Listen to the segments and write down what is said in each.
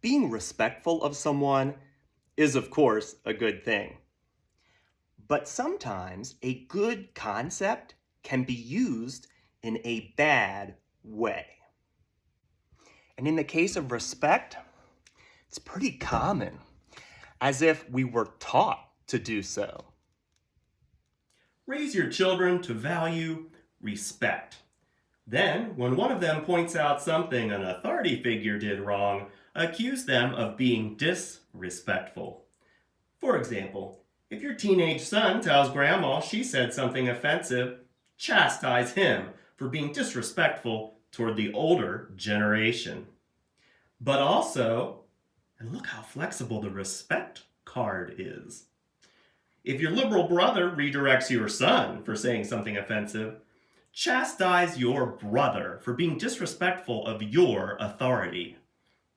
Being respectful of someone is, of course, a good thing. But sometimes a good concept can be used in a bad way. And in the case of respect, it's pretty common, as if we were taught to do so. Raise your children to value respect. Then, when one of them points out something an authority figure did wrong, accuse them of being disrespectful. For example, if your teenage son tells grandma she said something offensive, chastise him for being disrespectful toward the older generation. But also, and look how flexible the respect card is. If your liberal brother redirects your son for saying something offensive, chastise your brother for being disrespectful of your authority.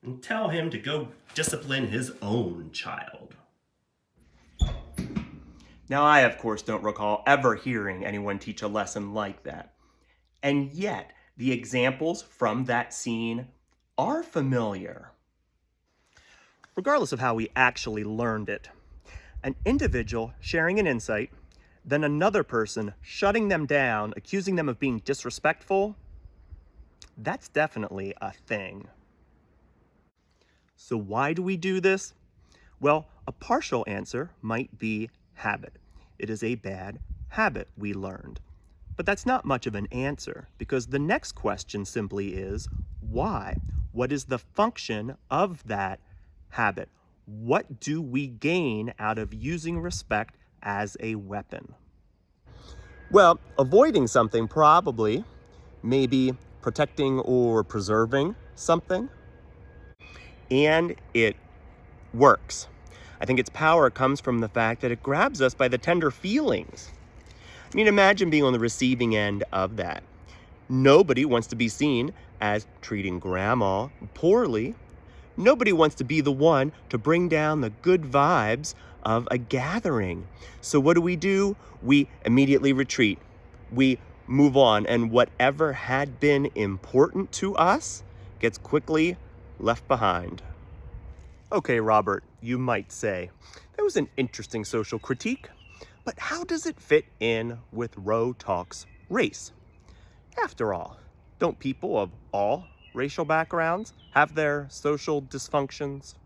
And tell him to go discipline his own child. Now, I, of course, don't recall ever hearing anyone teach a lesson like that. And yet, the examples from that scene are familiar. Regardless of how we actually learned it, an individual sharing an insight, then another person shutting them down, accusing them of being disrespectful, that's definitely a thing. So why do we do this? Well, a partial answer might be habit. It is a bad habit we learned. But that's not much of an answer, because the next question simply is, why? What is the function of that habit? What do we gain out of using respect as a weapon? Well, avoiding something probably, maybe protecting or preserving something. And it works. I think its power comes from the fact that it grabs us by the tender feelings. I mean, imagine being on the receiving end of that. Nobody wants to be seen as treating grandma poorly. Nobody wants to be the one to bring down the good vibes of a gathering. So what do? We immediately retreat. We move on, and whatever had been important to us gets quickly left behind. Okay, Robert, you might say, that was an interesting social critique, but how does it fit in with Roe Talks Race? After all, don't people of all racial backgrounds have their social dysfunctions?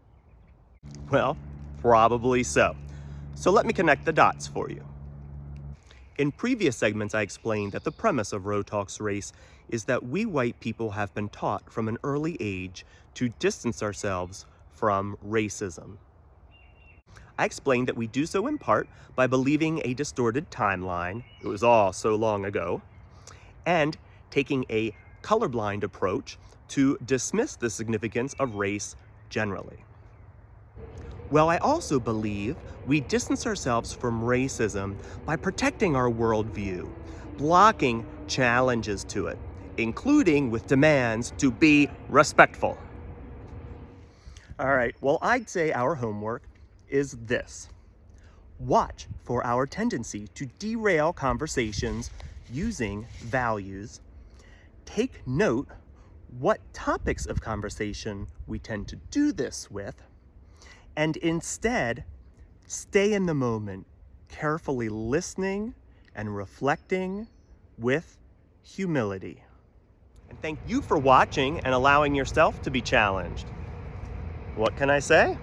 Well, probably so. So let me connect the dots for you. In previous segments, I explained that the premise of Roe Talks Race is that we white people have been taught from an early age to distance ourselves from racism. I explained that we do so in part by believing a distorted timeline, it was all so long ago, and taking a colorblind approach to dismiss the significance of race generally. Well, I also believe we distance ourselves from racism by protecting our worldview, blocking challenges to it, including with demands to be respectful. All right, well, I'd say our homework is this. Watch for our tendency to derail conversations using values. Take note what topics of conversation we tend to do this with, and instead stay in the moment, carefully listening and reflecting with humility. And thank you for watching and allowing yourself to be challenged. What can I say?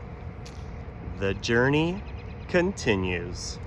The journey continues.